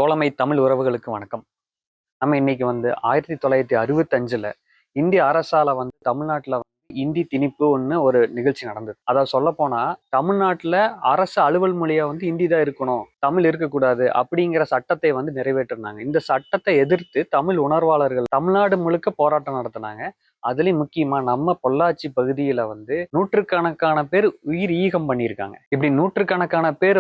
தோழமை தமிழ் உறவுகளுக்கு வணக்கம். நம்ம இன்னைக்கு 1965ல இந்திய அரசால தமிழ்நாட்டுல இந்தி திணிப்பு ஒரு நிகழ்ச்சி நடந்தது. அதாவது சொல்ல போனா தமிழ்நாட்டுல அரசு அலுவல் மொழியா இந்தி தான் இருக்கணும், தமிழ் இருக்கக்கூடாது அப்படிங்கிற சட்டத்தை நிறைவேற்றினாங்க. இந்த சட்டத்தை எதிர்த்து தமிழ் உணர்வாளர்கள் தமிழ்நாடு முழுக்க போராட்டம் நடத்தினாங்க. அதுலயும் முக்கியமா நம்ம பொள்ளாச்சி பகுதியில நூற்றுக்கணக்கான பேர் உயிர் ஈகம் பண்ணியிருக்காங்க. இப்படி நூற்றுக்கணக்கான பேர்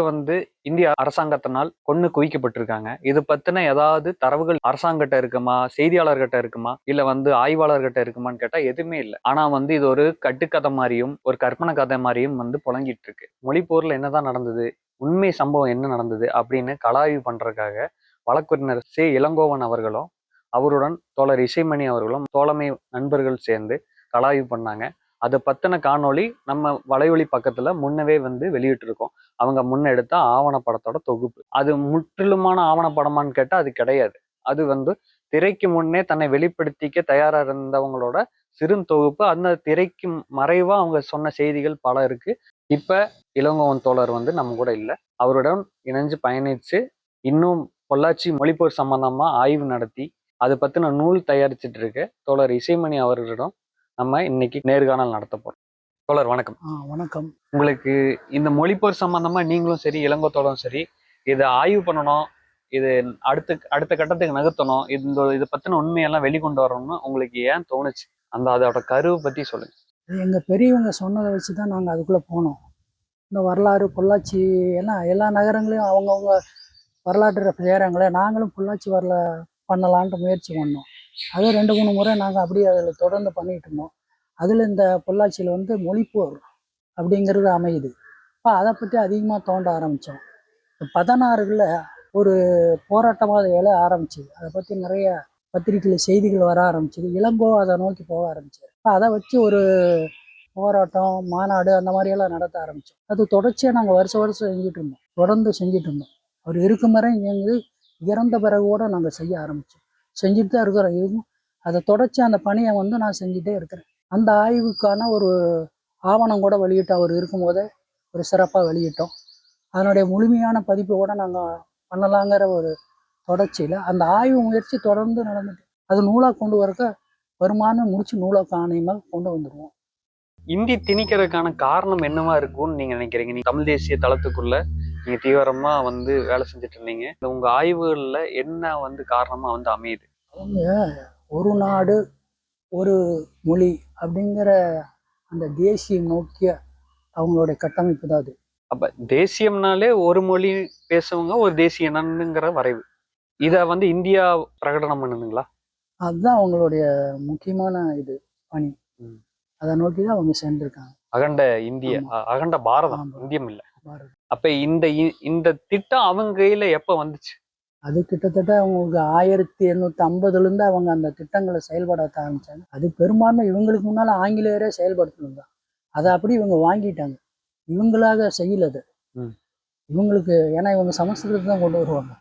இந்திய அரசாங்கத்தினால் கொன்னு குவிக்கப்பட்டிருக்காங்க. இது பத்தின ஏதாவது தரவுகள் அரசாங்கட்ட இருக்குமா, செய்தியாளர்கிட்ட இருக்குமா, இல்ல ஆய்வாளர்கிட்ட இருக்குமான்னு கேட்டா எதுவுமே இல்லை. ஆனா இது ஒரு கட்டுக்கதை மாதிரியும் ஒரு கற்பனை கதை மாதிரியும் புழங்கிட்டு இருக்கு. மொழிப்போர்ல என்னதான் நடந்தது, உண்மை சம்பவம் என்ன நடந்தது அப்படின்னு கலாய்வு பண்றதுக்காக வழக்கறிஞர் இளங்கோவன் அவர்களும் அவருடன் தோழர் இசைமணி அவர்களும் தோழமை நண்பர்கள் சேர்ந்து கலாய்வு பண்ணாங்க. அதை பத்தின காணொளி நம்ம வலையொலி பக்கத்துல முன்னவே வெளியிட்டிருக்கோம். அவங்க முன்னெடுத்த ஆவணப்படத்தோட தொகுப்பு. அது முற்றிலுமான ஆவணப்படமான்னு கேட்டா அது கிடையாது. அது திரைக்கு முன்னே தன்னை வெளிப்படுத்திக்க தயாரா இருந்தவங்களோட சிறு தொகுப்பு. அந்த திரைக்கு மறைவா அவங்க சொன்ன செய்திகள் பல இருக்கு. இப்ப இளங்கோவன் தோழர் நம்ம கூட இல்லை. அவருடன் இணைஞ்சு பயணிச்சு இன்னும் பொள்ளாச்சி மொழிப்போர் சம்பந்தமா ஆய்வு நடத்தி அதை பத்தின நூல் தயாரிச்சுட்டு இருக்க தோழர் இசைமணி அவர்களிடம் நம்ம இன்னைக்கு நேர்காணல் நடத்த போறோம். தோழர் வணக்கம். வணக்கம். உங்களுக்கு இந்த மொழிப்போர் சம்பந்தமா நீங்களும் சரி இளங்கோத்தோடும் சரி இதை ஆய்வு பண்ணணும், இது அடுத்த கட்டத்துக்கு நகர்த்தணும், இதை பத்தின உண்மையெல்லாம் வெளிக்கொண்டு வரணும்னு உங்களுக்கு ஏன் தோணுச்சு? அதோட கருவை பத்தி சொல்லுங்க. எங்க பெரியவங்க சொன்னதை வச்சுதான் நாங்க அதுக்குள்ள போனோம். இந்த வரலாறு பொள்ளாச்சி எல்லாம் எல்லா நகரங்களையும் அவங்கவுங்க வரலாற்று செய்கிறாங்களே, நாங்களும் பொள்ளாச்சி பண்ணலான்ட்டு முயற்சி பண்ணோம். அது 2-3 முறை நாங்கள் அப்படியே அதில் தொடர்ந்து பண்ணிகிட்டு இருந்தோம். அதில் இந்த பொள்ளாச்சியில் மொழிப்போர் அப்படிங்கிறது அமையுது. இப்போ அதை பற்றி அதிகமாக தோண்ட ஆரம்பித்தோம். 16களில் ஒரு போராட்டமாக அதை எழ ஆரம்பிச்சுது. அதை பற்றி நிறைய பத்திரிகையில் செய்திகள் வர ஆரம்பிச்சுது. இளங்கோ அதை நோக்கி போக ஆரம்பிச்சார். இப்போ அதை வச்சு ஒரு போராட்டம், மாநாடு அந்த மாதிரியெல்லாம் நடத்த ஆரம்பித்தோம். அது தொடர்ச்சியாக நாங்கள் வருஷம் செஞ்சுட்டு இருந்தோம், தொடர்ந்து செஞ்சுட்டு இருந்தோம். அவர் இருக்கும் வரை எங்களுக்கு இறந்த பிறகு கூட நாங்கள் செய்ய ஆரம்பித்தோம், செஞ்சுட்டு தான் இருக்கிறோம். இதுவும் அதை தொடர்ச்சி அந்த பணியை நான் செஞ்சுட்டே இருக்கிறேன். அந்த ஆய்வுக்கான ஒரு ஆவணம் கூட வெளியிட்டோம். அவர் இருக்கும்போதே ஒரு சிறப்பாக வெளியிட்டோம். அதனுடைய முழுமையான பதிப்பை கூட நாங்கள் பண்ணலாங்கிற ஒரு தொடர்ச்சியில் அந்த ஆய்வு முயற்சி தொடர்ந்து நடந்துட்டு அது நூலாக கொண்டு வரக்க வருமானம் முடிச்சு நூலாக ஆணையமாக கொண்டு வந்துடுவோம். இந்தி திணிக்கிறதுக்கான காரணம் என்னவா இருக்கும்னு நீங்க நினைக்கிறீங்க? நீங்க தமிழ் தேசிய தளத்துக்குள்ள நீங்க தீவிரமா வேலை செஞ்சுட்டு இருந்தீங்க. உங்க ஆய்வுகள்ல என்ன காரணமா அமையுது? அவங்க ஒரு நாடு ஒரு மொழி அப்படிங்கிற அந்த தேசியம் நோக்கிய அவங்களுடைய கட்டமைப்பு தான் அது. அப்ப தேசியம்னாலே ஒரு மொழி பேசுவங்க ஒரு தேசியங்கிற வரைவு. இத இந்தியா பிரகடனம் பண்ணுதுங்களா? அதுதான் அவங்களுடைய முக்கியமான இது பணி. அதை நோக்கி தான் அவங்க சென்றிருக்காங்க. அகண்ட இந்திய, அகண்ட பாரதம், இந்தியம் இல்ல பாரதம். அப்ப இந்த திட்டம் அவங்க கையில எப்ப வந்துச்சு? அது கிட்டத்தட்ட அவங்களுக்கு 1850லேருந்து அவங்க அந்த திட்டங்களை செயல்பட ஆரம்பிச்சாங்க. அது பெரும்பான்மை இவங்களுக்கு முன்னால ஆங்கிலேயரே செயல்படுத்தணும் தான். அதை அப்படி இவங்க வாங்கிட்டாங்க. இவங்களாக செய்யலது. இவங்களுக்கு ஏன்னா இவங்க சமஸ்கிருதத்தை தான் கொண்டு வருவாங்க.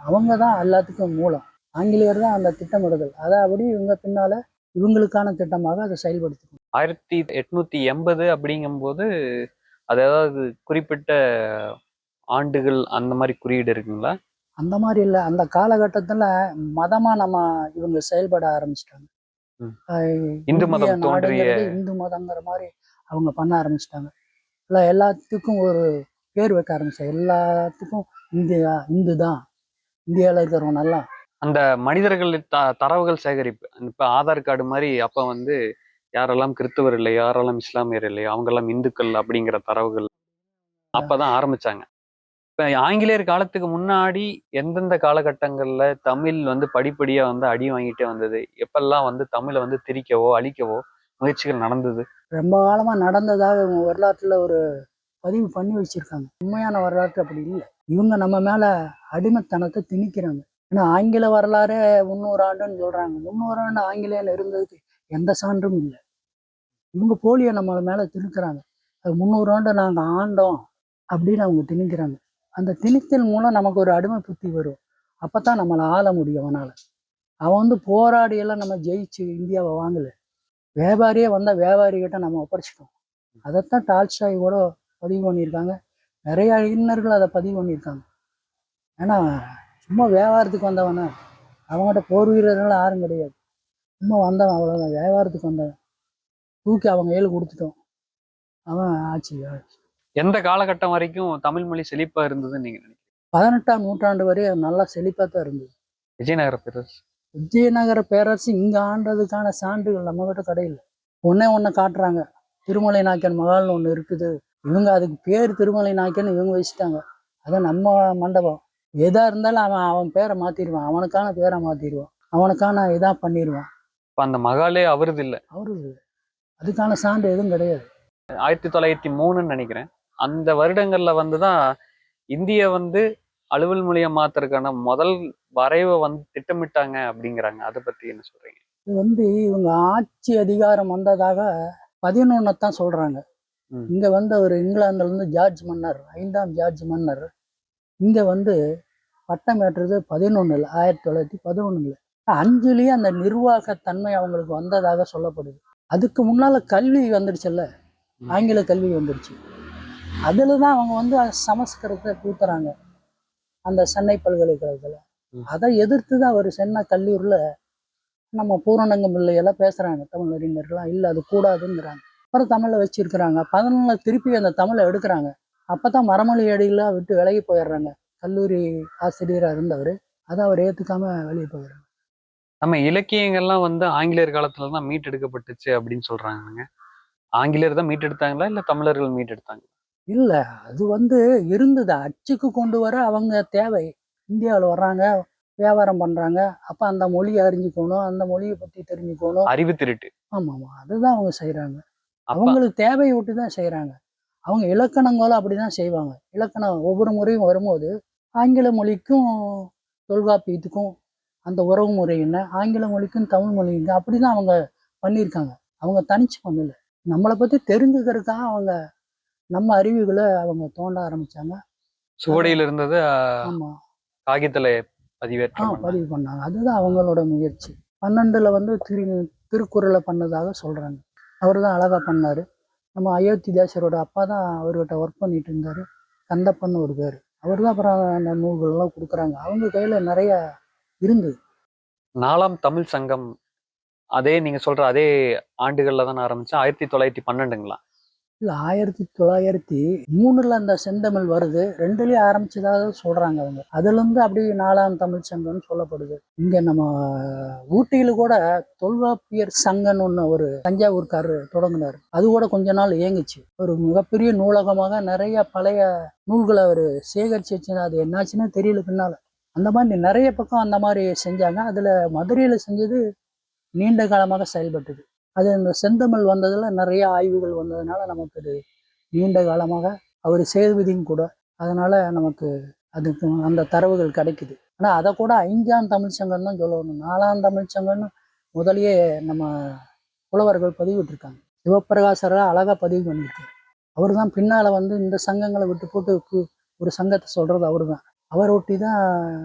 அவங்க தான் எல்லாத்துக்கும் மூலம். ஆங்கிலேயர் தான் அந்த திட்டமிடுதல். அதை அப்படி இவங்க பின்னால இவங்களுக்கான திட்டமாக அதை செயல்படுத்தணும். 1880 அப்படிங்கும்போது அது ஏதாவது குறிப்பிட்ட ஆண்டுகள் அந்த மாதிரி குறியீடு இருக்குங்களா? அந்த மாதிரி இல்லை. அந்த காலகட்டத்துல மதமா இவங்க செயல்பட ஆரம்பிச்சிட்டாங்க. இந்து மதம் தோன்றிய இந்து மதங்கிற மாதிரி அவங்க பண்ண ஆரம்பிச்சிட்டாங்க. இல்லை எல்லாத்துக்கும் ஒரு பேர் வைக்க ஆரம்பிச்சாங்க. எல்லாத்துக்கும் இந்து தான், இந்தியாவில் இருக்கிறவங்க எல்லாம். அந்த மனிதர்கள் தரவுகள் சேகரிப்பு இப்ப ஆதார் கார்டு மாதிரி அப்ப யாரெல்லாம் கிறிஸ்தவர் இல்லையோ, யாரெல்லாம் இஸ்லாமியர் இல்லையோ அவங்க எல்லாம் இந்துக்கள் அப்படிங்கிற தரவுகள் அப்பதான் ஆரம்பிச்சாங்க. இப்ப ஆங்கிலேயர் காலத்துக்கு முன்னாடி எந்தெந்த காலகட்டங்கள்ல தமிழ் படிப்படியா அடி வாங்கிட்டே வந்தது? எப்பெல்லாம் தமிழை திரிக்கவோ அழிக்கவோ முயற்சிகள் நடந்தது? ரொம்ப காலமா நடந்ததாக வரலாற்றுல ஒரு பதிவு பண்ணி வச்சிருக்காங்க. உண்மையான வரலாற்று அப்படி இல்லை. இவங்க நம்ம மேல அடிமைத்தனத்தை திணிக்கிறாங்க. ஏன்னா ஆங்கில வரலாறு 300 ஆண்டுன்னு சொல்றாங்க. 300 ஆண்டு ஆங்கிலேயன் இருந்ததுக்கு எந்த சான்றும் இல்லை. இவங்க போலியை நம்ம மேல திணிக்கிறாங்க. அது 300 ஆண்டு நாங்க ஆண்டோம் அப்படின்னு அவங்க திணிக்கிறாங்க. அந்த திணித்தல் மூலம் நமக்கு ஒரு அடிமை புத்தி வரும். அப்பதான் நம்மளை ஆள முடியும். அவன் போராடியெல்லாம் நம்ம ஜெயிச்சு இந்தியாவை வாங்கல. வியாபாரியே வந்தா வியாபாரிகிட்ட நம்ம ஒப்படைச்சிட்டோம். அதைத்தான் டால்ஸ்டாய் கூட பதிவு பண்ணியிருக்காங்க. நிறைய அறிஞர்கள் அதை பதிவு பண்ணியிருக்காங்க. ஏன்னா சும்மா வியாபாரத்துக்கு வந்தவன, அவங்ககிட்ட போர் வீரர்கள் யாரும் கிடையாது. சும்மா வந்தவன் அவ்வளோதான், வியாபாரத்துக்கு வந்தவன். தூக்கி அவங்க கையில் கொடுத்துட்டோம். அவன் ஆட்சி. எந்த காலகட்டம் வரைக்கும் தமிழ் மொழி செழிப்பா இருந்ததுன்னு நீங்க நினைக்கிறீங்க? 18ஆம் நூற்றாண்டு வரை அது நல்லா செழிப்பாக தான் இருந்தது. விஜயநகர பேரரசு. விஜயநகர பேரரசு இங்கே ஆண்டதுக்கான சான்றுகள் நம்மகிட்ட கிடையாது. ஒன்று காட்டுறாங்க, திருமலை நாயக்கன் மகால்னு ஒன்று இருக்குது. இவங்க அதுக்கு பேர் திருமலை நாயக்கன் இவங்க வச்சுட்டாங்க. அதான் நம்ம மண்டபம். எதா இருந்தாலும் அவன் அவன் பேரை மாத்திடுவான், அவனுக்கான பேரை மாத்திடுவான், அவனுக்கான இதாக பண்ணிடுவான். இப்ப அந்த மகாலே அவரது இல்ல. அவரு அதுக்கான சான்று எதுவும் கிடையாது. 1903ன்னு நினைக்கிறேன். அந்த வருடங்கள்ல வந்துதான் இந்திய வந்து அலுவல் மொழியை மாத்துறதுக்கான முதல் வரைவை வந்து திட்டமிட்டாங்க அப்படிங்கிறாங்க. அதை பத்தி என்ன சொல்றீங்க? இது இவங்க ஆட்சி அதிகாரம் வந்ததாக 11 தான் சொல்றாங்க. இங்க ஒரு இங்கிலாந்துல இருந்து ஜார்ஜ் மன்னர், 5ஆம் ஜார்ஜ் மன்னர் இங்க பட்டம் ஏற்றது 11 1911. 5லயே அந்த நிர்வாகத்தன்மை அவங்களுக்கு வந்ததாக சொல்லப்படுது. அதுக்கு முன்னால கல்வி வந்துடுச்சுல்ல, ஆங்கில கல்வி வந்துடுச்சு. அதுலதான் அவங்க சமஸ்கிருதத்தை கூத்துறாங்க அந்த சென்னை பல்கலைக்கழகத்துல. அதை எதிர்த்துதான் அவர் சென்னை கல்லூரில் நம்ம பூரணங்கம் பிள்ளையெல்லாம் பேசுறாங்க, தமிழ் அறிஞர்கள்லாம். இல்லை அது கூடாதுங்கிறாங்க. அப்புறம் தமிழை வச்சிருக்கிறாங்க. 11 திருப்பி அந்த தமிழை எடுக்கிறாங்க. அப்பதான் மரமொழி அடியெல்லாம் விட்டு விலகி போயிடுறாங்க. கல்லூரி ஆசிரியராக இருந்தவர் அதை அவர் ஏத்துக்காம வெளியே போயிடுறாங்க. நம்ம இலக்கியங்கள்லாம் ஆங்கிலேயர் காலத்துல தான் மீட்டெடுக்கப்பட்டுச்சு அப்படின்னு சொல்றாங்க. ஆங்கிலேயர் தான் மீட்டெடுத்தாங்களா இல்ல தமிழர்கள் மீட்டெடுத்தாங்க? இல்ல, அது இருந்தது. அச்சுக்கு கொண்டு வர அவங்க தேவை. இந்தியாவில் வர்றாங்க, வியாபாரம் பண்றாங்க. அப்ப அந்த மொழியை அறிஞ்சுக்கணும், அந்த மொழியை பத்தி தெரிஞ்சுக்கணும். அறிவு திருட்டு. ஆமா, அதுதான் அவங்க செய்யறாங்க. அவங்களுக்கு தேவையை விட்டு தான் செய்யறாங்க. அவங்க இலக்கணங்களும் அப்படிதான் செய்வாங்க. இலக்கணம் ஒவ்வொரு முறையும் வரும்போது ஆங்கில மொழிக்கும் தொல்காப்பியத்துக்கும் அந்த உறவு முறை என்ன, ஆங்கில மொழிக்கும் தமிழ் மொழிக்கும் அப்படிதான் அவங்க பண்ணியிருக்காங்க. அவங்க தனிச்சு பண்ணல. நம்மளை பத்தி தெரிஞ்சுக்கிறதுக்காக அவங்க நம்ம அறிவுகளை அவங்க தோண்ட ஆரம்பிச்சாங்க. சுவடியில் இருந்தது ஆமா, காகிதத்துல பதிவு பண்ணாங்க. அதுதான் அவங்களோட முயற்சி. 12ல் திருக்குறளை பண்ணதாக சொல்றாங்க. அவர் தான் அழகா பண்ணாரு. நம்ம அயோத்திதாசரோட அப்பா தான் அவர்கிட்ட ஒர்க் பண்ணிட்டு இருந்தாரு. கந்தப்பன் ஒரு பேர். அவர் தான் அப்புறம் அந்த நூல்கள்லாம் கொடுக்குறாங்க. அவங்க கையில நிறைய இருந்தது. 4ஆம் தமிழ் சங்கம் அதே நீங்க சொல்ற அதே ஆண்டுகள்ல தான் ஆரம்பிச்சு 1912ங்களா? இல்லை, 1903 அந்த செந்தமிழ் வருது. 2லயே ஆரம்பிச்சதாக சொல்றாங்க அவங்க. அதுல இருந்து அப்படி 4ஆம் தமிழ் சங்கம்னு சொல்லப்படுது. இங்க நம்ம ஊட்டியில கூட தொல்காப்பியர் சங்கம்னு ஒன்று ஒரு தஞ்சாவூர்காரர் தொடங்கினார். அது கூட கொஞ்ச நாள் இயங்குச்சு. ஒரு மிகப்பெரிய நூலகமாக நிறைய பழைய நூல்களை அவர் சேகரிச்சு வச்சு, அது என்னாச்சுன்னா தெரியல பின்னால. அந்த மாதிரி நிறைய பக்கம் அந்த மாதிரி செஞ்சாங்க. அதுல மதுரையில செஞ்சது நீண்ட காலமாக செயல்பட்டது. அது இந்த செந்தமிழ் வந்ததுல நிறைய ஆய்வுகள் வந்ததுனால நமக்கு அது நீண்ட காலமாக அவர் சேதுபதியும் கூட. அதனால நமக்கு அதுக்கு அந்த தரவுகள் கிடைக்குது. ஆனால் அதை கூட 5ஆம் தமிழ் சங்கம் தான் சொல்லணும். 4ஆம் தமிழ் சங்கம்னு முதலியே நம்ம புலவர்கள் பதிவிட்டிருக்காங்க. சிவப்பிரகாசரை அழகா பதிவு பண்ணியிருக்காரு. அவர் தான் பின்னால இந்த சங்கங்களை விட்டு போட்டு ஒரு சங்கத்தை சொல்றது அவர் தான். அவர் ஒட்டி தான்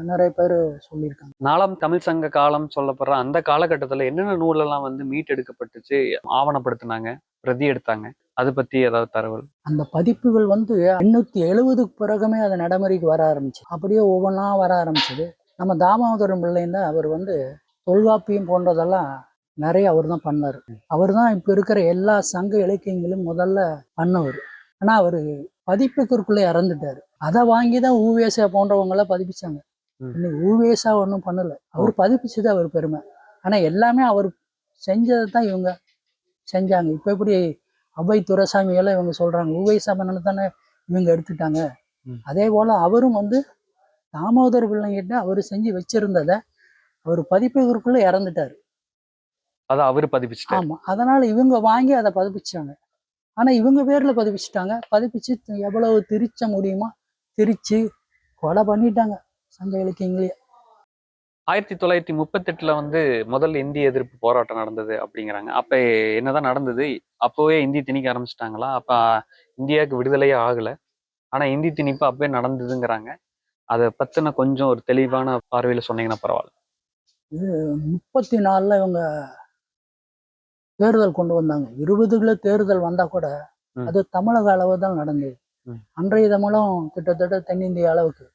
நிறைய பேர் சொல்லியிருக்காங்க. 4ஆம் தமிழ் சங்க காலம் சொல்லப்படுற அந்த காலகட்டத்துல என்னென்ன நூலெல்லாம் மீட்டெடுக்கப்பட்டுச்சு, ஆவணப்படுத்தினாங்க, பிரதி எடுத்தாங்க, அதை பத்தி ஏதாவது தகவல்? அந்த பதிப்புகள் 870க்கு பிறகுமே அது நடைமுறைக்கு வர ஆரம்பிச்சு. அப்படியே ஒவ்வொன்றா வர ஆரம்பிச்சது. நம்ம தாமோதரம் பிள்ளைன்னு அவர் தொல்காப்பியம் போன்றதெல்லாம் நிறைய அவர் தான் பண்ணார். அவர் தான் இப்போ இருக்கிற எல்லா சங்க இலக்கியங்களும் முதல்ல பண்ணவர். ஆனால் அவர் பதிப்புக்குள்ளே இறந்துட்டார். அதை வாங்கி தான் ஊவேசா போன்றவங்களாம் பதிப்பிச்சாங்க. இன்னைக்கு ஊவேசா ஒன்றும் பண்ணலை. அவர் பதிப்பிச்சது அவர் பெருமை. ஆனால் எல்லாமே அவர் செஞ்சதை தான் இவங்க செஞ்சாங்க. இப்போ எப்படி அவை துரைசாமி எல்லாம் இவங்க சொல்றாங்க, ஊவேசா பண்ணனு தானே இவங்க எடுத்துட்டாங்க. அதே போல அவரும் தாமோதர பிள்ளைங்கிட்ட அவர் செஞ்சு வச்சிருந்ததை அவர் பதிப்பதற்குள்ள இறந்துட்டாரு. அதை அவர் பதிப்பிச்சிட்டாரு. ஆமா, அதனால இவங்க வாங்கி அதை பதிப்பிச்சாங்க. ஆனா இவங்க பேர்ல பதிப்பிச்சுட்டாங்க. பதிப்பிச்சு எவ்வளவு திரிச்ச முடியுமோ திரிச்சு கொலை பண்ணிட்டாங்க சங்க இலக்கியங்களே. 1938ல முதல் இந்திய எதிர்ப்பு போராட்டம் நடந்தது அப்படிங்கிறாங்க. அப்ப என்னதான் நடந்தது? அப்போவே இந்தி திணிக்க ஆரம்பிச்சிட்டாங்களா? அப்ப இந்தியாவுக்கு விடுதலையே ஆகல, ஆனா இந்தி திணிப்பு அப்பவே நடந்ததுங்கிறாங்க. அதை பத்தின கொஞ்சம் ஒரு தெளிவான பார்வையில சொன்னீங்கன்னா பரவாயில்ல. 34ல் இவங்க தேர்தல் கொண்டு வந்தாங்க. 20ல தேர்தல் வந்தா கூட அது தமிழக அளவு தான் நடந்தது. அன்றைய தமிழும் கிட்டத்தட்ட தென்னிந்திய அளவுக்கு.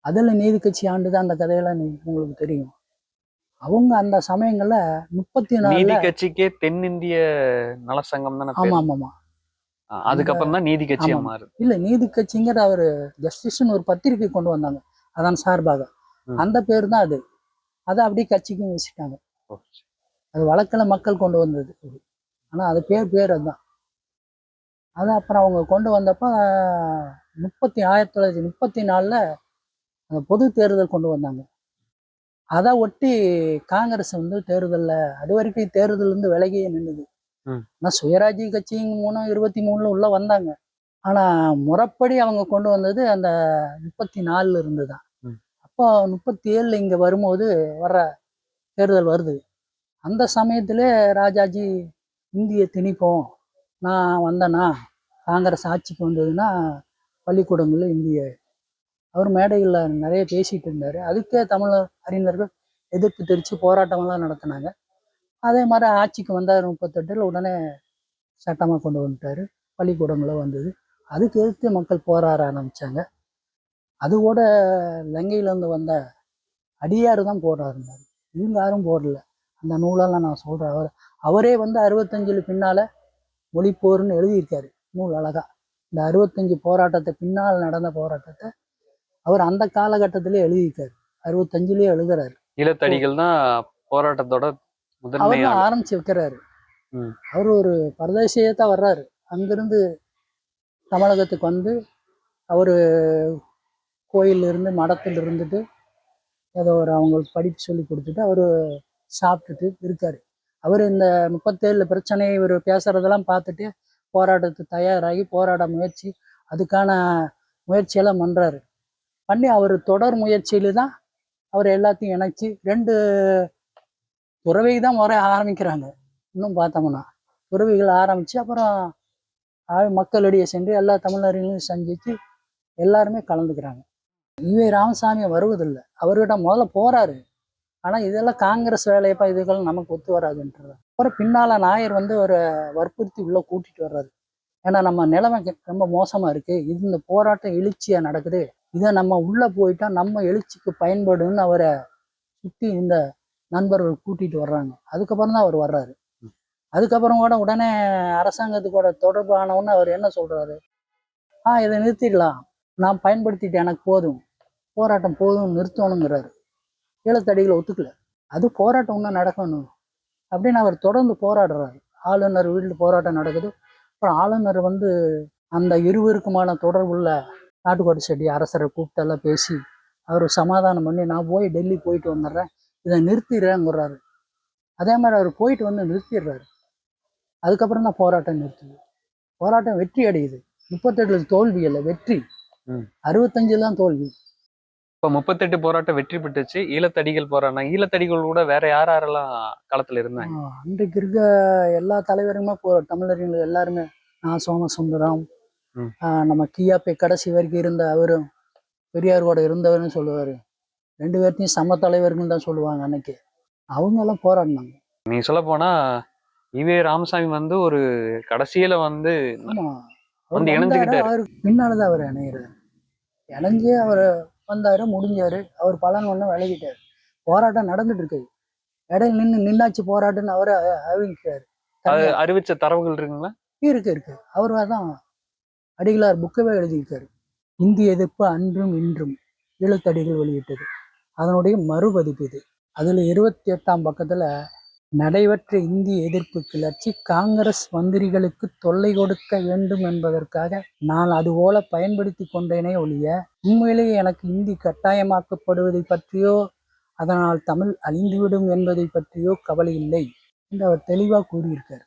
அதில் நீதி கட்சி ஆண்டு தான் அந்த கதையெல்லாம் உங்களுக்கு தெரியும். அவங்க அந்த சமயங்கள்ல 34 நீதி கட்சிக்கே தென்னிந்திய நலசங்கம் தானே ஆமா பேரு. ஆமா ஆமா அதுக்கப்புறம் தான் நீதி கட்சியா ஆமா. மாறுது. இல்ல நீதி கட்சிங்கிற அவர் ஜஸ்டிஸ்னு ஒரு பத்திரிகை கொண்டு வந்தாங்க அதன் சார்பாக. அந்த பேர் தான் அது. அதை அப்படியே கட்சிக்கும் வச்சுட்டாங்க. அது வழக்கில் மக்கள் கொண்டு வந்தது. ஆனா அது பேர் அதுதான். அது அப்புறம் அவங்க கொண்டு வந்தப்ப 1934 அந்த பொது தேர்தல் கொண்டு வந்தாங்க. அதை ஒட்டி காங்கிரஸ் வந்து தேர்தலில் அது வரைக்கும் தேர்தல் இருந்து விலகியே நின்றுது. ஆனால் சுயராஜ்ய கட்சிங்க 23 உள்ள வந்தாங்க. ஆனா முறைப்படி அவங்க கொண்டு வந்தது அந்த 34 இருந்து தான். அப்போ 37 இங்க வரும்போது வர்ற தேர்தல் வருது. அந்த சமயத்துல ராஜாஜி இந்திய திணிப்போம், நான் வந்தேன்னா காங்கிரஸ் ஆட்சிக்கு வந்ததுன்னா பள்ளிக்கூடங்களில் இந்திய அவர் மேடைகளில் நிறைய பேசிட்டு இருந்தார். அதுக்கே தமிழ் அறிஞர்கள் எதிர்ப்பு தெரிவித்து போராட்டமெல்லாம் நடத்தினாங்க. அதே மாதிரி ஆட்சிக்கு வந்தார் 38 உடனே சட்டமாக கொண்டு வந்துட்டார். பள்ளிக்கூடங்களும் வந்தது. அதுக்கு எதிர்த்து மக்கள் போராட ஆரம்பித்தாங்க. அது கூட லங்கையிலேருந்து வந்த அடியார் தான் போராடினார். இவங்க யாரும் போடல. அந்த நூலெல்லாம் நான் சொல்கிறேன். அவரே வந்து 65 பின்னால் மொழிப்போர்னு எழுதியிருக்காரு நூல் அழகா. இந்த 65 போராட்டத்தை பின்னால் நடந்த போராட்டத்தை அவர் அந்த காலகட்டத்திலே எழுதியிருக்காரு. 65 எழுதுறாரு. ஈழத்தடிகள் தான் போராட்டத்தோட அவர் தான் ஆரம்பிச்சு வைக்கிறாரு. அவர் ஒரு பரதேசியே தான் வர்றாரு. அங்கிருந்து தமிழகத்துக்கு வந்து அவர் கோயிலிருந்து மடத்தில் இருந்துட்டு ஏதோ ஒரு அவங்களுக்கு படிப்பு சொல்லி கொடுத்துட்டு அவர் சாப்பிட்டுட்டு இருக்காரு. அவர் இந்த 37 பிரச்சனையை இவர் பேசுறதெல்லாம் பார்த்துட்டு போராட்டத்துக்கு தயாராகி போராட முயற்சி அதுக்கான முயற்சியெல்லாம் பண்றாரு. பண்ணி அவர் தொடர் முயற்சியில தான் அவர் எல்லாத்தையும் இணைச்சி 2 துறவை தான் முறை ஆரம்பிக்கிறாங்க. இன்னும் பார்த்தோம்னா துறவிகள் ஆரம்பிச்சு அப்புறம் மக்களிடையே சென்று எல்லா தமிழர்களையும் சந்திச்சு எல்லாருமே கலந்துக்கிறாங்க. ராமசாமி வருவதில்லை. அவர்கிட்ட முதல்ல போறாரு. ஆனா இதெல்லாம் காங்கிரஸ் வேலையப்பா, இதுகள் நமக்கு ஒத்து வராதுன்றார். அப்புறம் பின்னால நாயர் வந்து ஒரு வற்புறுத்தி உள்ள கூட்டிட்டு வர்றாரு. ஏன்னா நம்ம நிலைமை ரொம்ப மோசமா இருக்கு, இது இந்த போராட்டம் எழுச்சியா நடக்குது, இதை நம்ம உள்ள போயிட்டா நம்ம எழுச்சிக்கு பயன்படுன்னு அவரை சுத்தி இந்த நண்பர்கள் கூட்டிட்டு வர்றாங்க. அதுக்கப்புறம் தான் அவர் வர்றாரு. அதுக்கப்புறம் கூட உடனே அரசாங்கத்துக்கூட தொடர்பு ஆனவுன்னு அவர் என்ன சொல்றாரு, இதை நிறுத்திடலாம், நான் பயன்படுத்திட்டு எனக்கு போதும், போராட்டம் போதும் நிறுத்தணுங்கிறாரு. ஈழத்தடிகளை ஒத்துக்கல. அது போராட்டம் இன்னும் நடக்கணும் அப்படின்னு அவர் தொடர்ந்து போராடுறாரு. ஆளுநர் வீட்டில் போராட்டம் நடக்குது. அப்புறம் ஆளுநர் வந்து அந்த இருவருக்குமான தொடர்புள்ள நாட்டுக்கோட்டை செட்டி அரசரை கூப்பிட்டெல்லாம் பேசி அவர் சமாதானம் பண்ணி நான் போய் டெல்லி போயிட்டு வந்துடுறேன், இதை நிறுத்திடுறேங்கிறாரு. அதே மாதிரி அவர் போயிட்டு வந்து நிறுத்திடுறாரு. அதுக்கப்புறம் தான் போராட்டம் நிறுத்துது. போராட்டம் வெற்றி அடையுது. 38 தோல்வி இல்லை, வெற்றி. 65 தான் தோல்வி. இப்ப 38 போராட்டம் வெற்றி பெற்றுச்சு. ஈழத்தடிகள் போராட்டம். ஈழத்தடிகள் கூட வேற யாரெல்லாம் களத்துல இருந்தாங்க? அன்றைக்கு இருக்க எல்லா தலைவருமே தமிழர்கள் எல்லாருமே, நான் சோமசுந்தரம், நம்ம கியாப்பை கடைசி வரைக்கும் இருந்த அவரும் பெரியார் கூட இருந்தவர்னு சொல்லுவாரு. 2 பேர்த்தையும் சம தலைவர்கள் தான் சொல்லுவாங்க. அன்னைக்கு அவங்க எல்லாம் போராடினாங்க. நீ சொல்ல போனா ராமசாமி வந்து ஒரு கடைசியில வந்து அவருக்கு பின்னாலதான் அவர் இணைகிறாரு. இணைஞ்சு அவர் வந்தாரு, முடிஞ்சாரு. அவர் பலன் ஒண்ணு விலகிட்டாரு. போராட்டம் நடந்துட்டு இருக்கு. இடையில நின்னாச்சு போராட்டம்னு அவரை அறிவிக்கிறாரு. அறிவிச்ச தரவுகள் இருக்குங்களா? இருக்கு. அவர் தான் அடிகளார் புக்கவே எழுதியிருக்காரு. இந்திய எதிர்ப்பு அன்றும் இன்றும் ஈழத்தடிகள் வெளியிட்டது. அதனுடைய மறுபதிப்பு இது. அதுல 28ஆம் பக்கத்துல நடைபெற்ற இந்திய எதிர்ப்பு கிளர்ச்சி காங்கிரஸ் மந்திரிகளுக்கு தொல்லை கொடுக்க வேண்டும் என்பதற்காக நான் அதுபோல பயன்படுத்தி கொண்டேனே ஒழிய உண்மையிலேயே எனக்கு இந்தி கட்டாயமாக்கப்படுவதை பற்றியோ அதனால் தமிழ் அழிந்துவிடும் என்பதை பற்றியோ கவலை இல்லை என்று அவர் தெளிவாக கூறியிருக்கார்.